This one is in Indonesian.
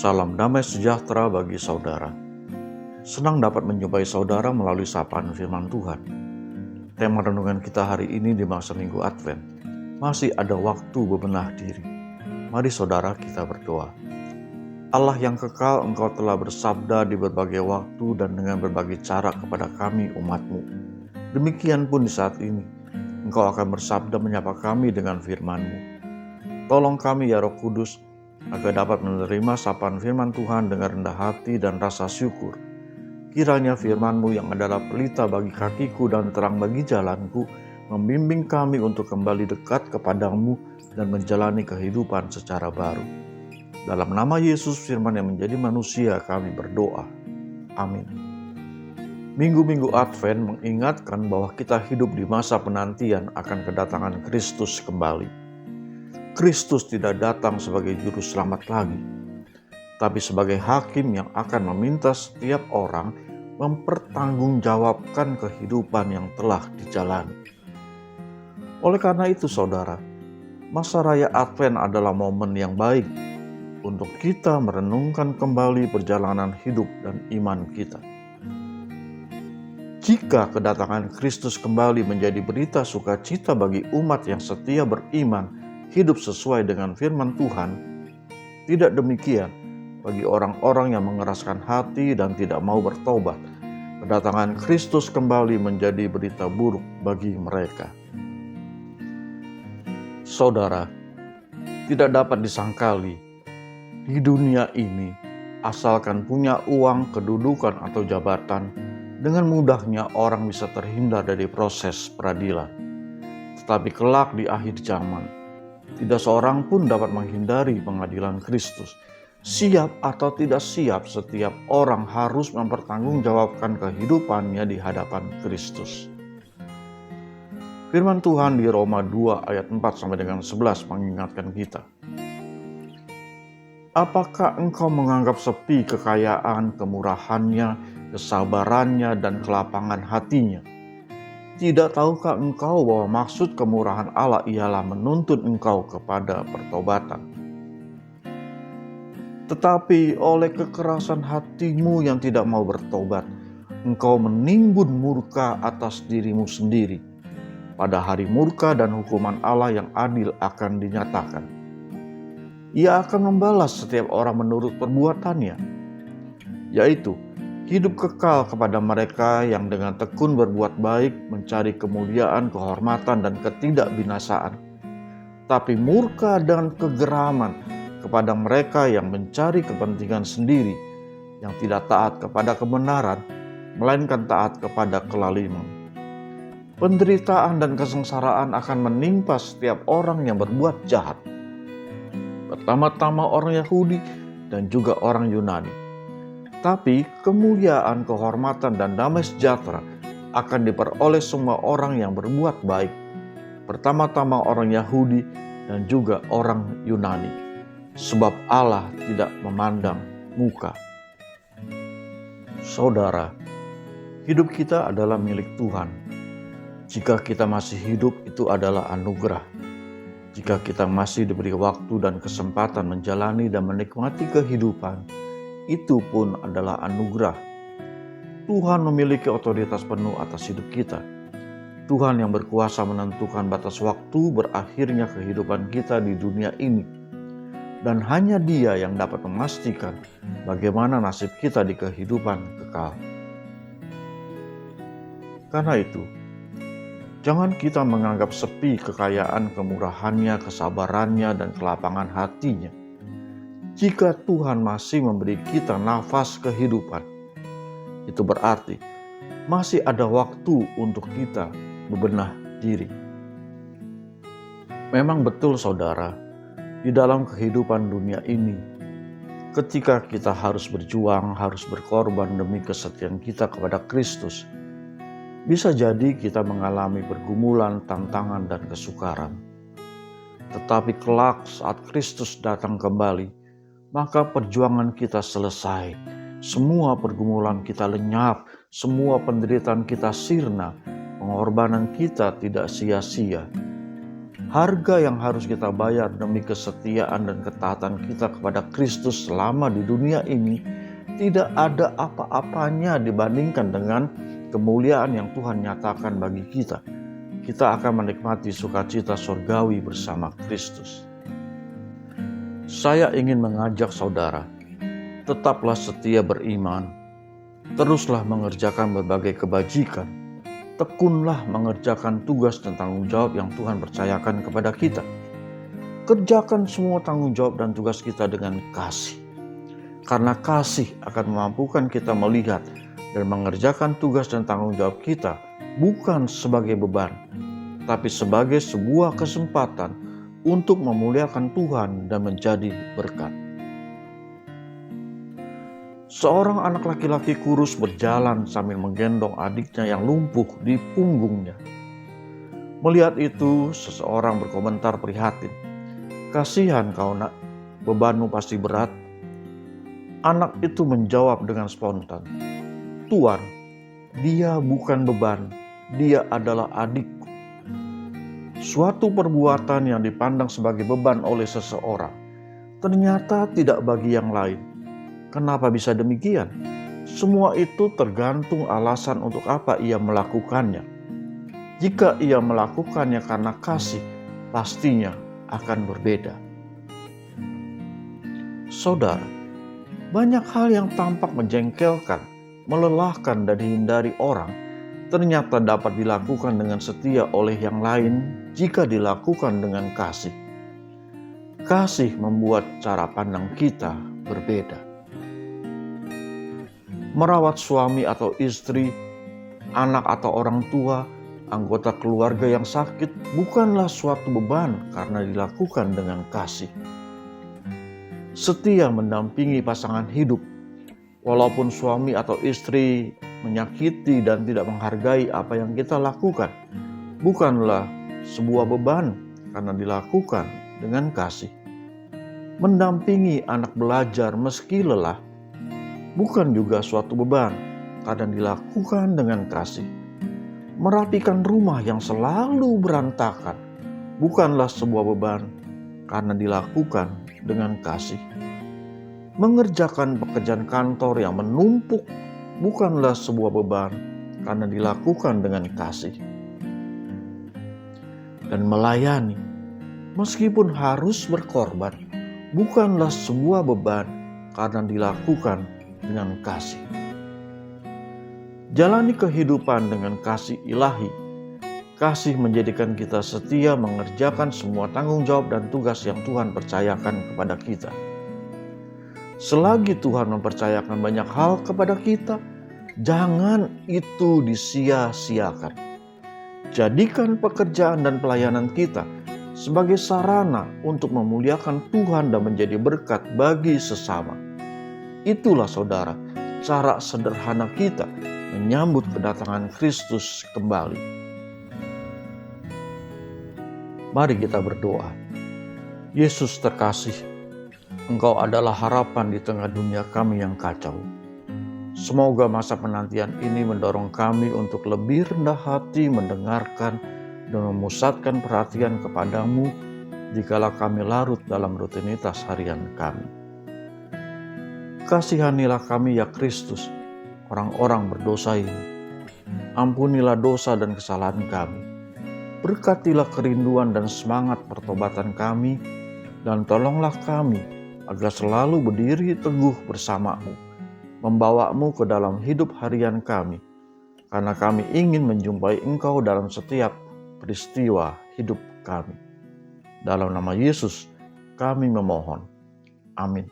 Salam damai sejahtera bagi saudara. Senang dapat menjumpai saudara melalui sapaan firman Tuhan. Tema renungan kita hari ini di masa Minggu Advent. Masih ada waktu bebenah diri. Mari saudara kita berdoa. Allah yang kekal, Engkau telah bersabda di berbagai waktu dan dengan berbagai cara kepada kami umat-Mu. Demikian pun di saat ini, Engkau akan bersabda menyapa kami dengan firman-Mu. Tolong kami ya Roh Kudus, agar dapat menerima sapaan firman Tuhan dengan rendah hati dan rasa syukur. Kiranya firman-Mu yang adalah pelita bagi kakiku dan terang bagi jalanku, membimbing kami untuk kembali dekat kepadamu dan menjalani kehidupan secara baru. Dalam nama Yesus firman yang menjadi manusia kami berdoa. Amin. Minggu-minggu Advent mengingatkan bahwa kita hidup di masa penantian akan kedatangan Kristus kembali. Kristus tidak datang sebagai juru selamat lagi, tapi sebagai hakim yang akan meminta setiap orang mempertanggungjawabkan kehidupan yang telah dijalani. Oleh karena itu saudara, masa raya Advent adalah momen yang baik untuk kita merenungkan kembali perjalanan hidup dan iman kita. Jika kedatangan Kristus kembali menjadi berita sukacita bagi umat yang setia beriman, hidup sesuai dengan firman Tuhan, tidak demikian bagi orang-orang yang mengeraskan hati dan tidak mau bertobat. Kedatangan Kristus kembali menjadi berita buruk bagi mereka. Saudara, tidak dapat disangkali di dunia ini, asalkan punya uang, kedudukan, atau jabatan, dengan mudahnya orang bisa terhindar dari proses peradilan. Tetapi kelak di akhir zaman, tidak seorang pun dapat menghindari pengadilan Kristus. Siap atau tidak siap, setiap orang harus mempertanggungjawabkan kehidupannya di hadapan Kristus. Firman Tuhan di Roma 2 ayat 4-11 mengingatkan kita. Apakah engkau menganggap sepi kekayaan, kemurahannya, kesabarannya, dan kelapangan hatinya? Tidak tahukah engkau bahwa maksud kemurahan Allah ialah menuntun engkau kepada pertobatan? Tetapi oleh kekerasan hatimu yang tidak mau bertobat, engkau menimbun murka atas dirimu sendiri. Pada hari murka dan hukuman Allah yang adil akan dinyatakan. Ia akan membalas setiap orang menurut perbuatannya, yaitu hidup kekal kepada mereka yang dengan tekun berbuat baik, mencari kemuliaan, kehormatan, dan ketidakbinasaan. Tapi murka dan kegeraman kepada mereka yang mencari kepentingan sendiri, yang tidak taat kepada kebenaran, melainkan taat kepada kelaliman. Penderitaan dan kesengsaraan akan menimpa setiap orang yang berbuat jahat. Pertama-tama orang Yahudi dan juga orang Yunani. Tapi kemuliaan, kehormatan, dan damai sejahtera akan diperoleh semua orang yang berbuat baik. Pertama-tama orang Yahudi dan juga orang Yunani. Sebab Allah tidak memandang muka. Saudara, hidup kita adalah milik Tuhan. Jika kita masih hidup, itu adalah anugerah. Jika kita masih diberi waktu dan kesempatan menjalani dan menikmati kehidupan, itu pun adalah anugerah. Tuhan memiliki otoritas penuh atas hidup kita. Tuhan yang berkuasa menentukan batas waktu berakhirnya kehidupan kita di dunia ini. Dan hanya Dia yang dapat memastikan bagaimana nasib kita di kehidupan kekal. Karena itu, jangan kita menganggap sepi kekayaan, kemurahannya, kesabarannya, dan kelapangan hatinya. Jika Tuhan masih memberi kita nafas kehidupan, itu berarti masih ada waktu untuk kita bebenah diri. Memang betul saudara, di dalam kehidupan dunia ini, ketika kita harus berjuang, harus berkorban demi kesetiaan kita kepada Kristus, bisa jadi kita mengalami pergumulan, tantangan, dan kesukaran. Tetapi kelak saat Kristus datang kembali, maka perjuangan kita selesai. Semua pergumulan kita lenyap, semua penderitaan kita sirna, pengorbanan kita tidak sia-sia. harga yang harus kita bayar demi kesetiaan dan ketaatan kita kepada Kristus selama di dunia ini tidak ada apa-apanya dibandingkan dengan kemuliaan yang Tuhan nyatakan bagi kita. Kita akan menikmati sukacita surgawi bersama Kristus. Saya ingin mengajak saudara, tetaplah setia beriman, teruslah mengerjakan berbagai kebajikan, tekunlah mengerjakan tugas dan tanggung jawab yang Tuhan percayakan kepada kita. Kerjakan semua tanggung jawab dan tugas kita dengan kasih. Karena kasih akan memampukan kita melihat dan mengerjakan tugas dan tanggung jawab kita bukan sebagai beban, tapi sebagai sebuah kesempatan untuk memuliakan Tuhan dan menjadi berkat. Seorang anak laki-laki kurus berjalan sambil menggendong adiknya yang lumpuh di punggungnya. Melihat itu, seseorang berkomentar prihatin. "Kasihan kau nak, bebanmu pasti berat." Anak itu menjawab dengan spontan, "Tuan, dia bukan beban, dia adalah adikku." Suatu perbuatan yang dipandang sebagai beban oleh seseorang, ternyata tidak bagi yang lain. Kenapa bisa demikian? Semua itu tergantung alasan untuk apa ia melakukannya. Jika ia melakukannya karena kasih, pastinya akan berbeda. Saudara, banyak hal yang tampak menjengkelkan, melelahkan dan dihindari orang, ternyata dapat dilakukan dengan setia oleh yang lain jika dilakukan dengan kasih. Kasih membuat cara pandang kita berbeda. Merawat suami atau istri, anak atau orang tua, anggota keluarga yang sakit bukanlah suatu beban karena dilakukan dengan kasih. Setia mendampingi pasangan hidup, walaupun suami atau istri menyakiti dan tidak menghargai apa yang kita lakukan, bukanlah sebuah beban karena dilakukan dengan kasih. Mendampingi anak belajar meski lelah, bukan juga suatu beban karena dilakukan dengan kasih. Merapikan rumah yang selalu berantakan bukanlah sebuah beban karena dilakukan dengan kasih. Mengerjakan pekerjaan kantor yang menumpuk bukanlah sebuah beban karena dilakukan dengan kasih. Dan melayani, meskipun harus berkorban, bukanlah sebuah beban karena dilakukan dengan kasih. Jalani kehidupan dengan kasih ilahi. Kasih menjadikan kita setia mengerjakan semua tanggung jawab dan tugas yang Tuhan percayakan kepada kita. Selagi Tuhan mempercayakan banyak hal kepada kita, jangan itu disia-siakan. Jadikan pekerjaan dan pelayanan kita sebagai sarana untuk memuliakan Tuhan dan menjadi berkat bagi sesama. Itulah saudara, cara sederhana kita menyambut kedatangan Kristus kembali. Mari kita berdoa. Yesus terkasih, Engkau adalah harapan di tengah dunia kami yang kacau. Semoga masa penantian ini mendorong kami untuk lebih rendah hati mendengarkan dan memusatkan perhatian kepadamu dikala kami larut dalam rutinitas harian kami. Kasihanilah kami ya Kristus, orang-orang berdosa ini. Ampunilah dosa dan kesalahan kami. Berkatilah kerinduan dan semangat pertobatan kami, dan tolonglah kami agar selalu berdiri teguh bersama-Mu, membawa-Mu ke dalam hidup harian kami, karena kami ingin menjumpai Engkau dalam setiap peristiwa hidup kami. Dalam nama Yesus kami memohon. Amin.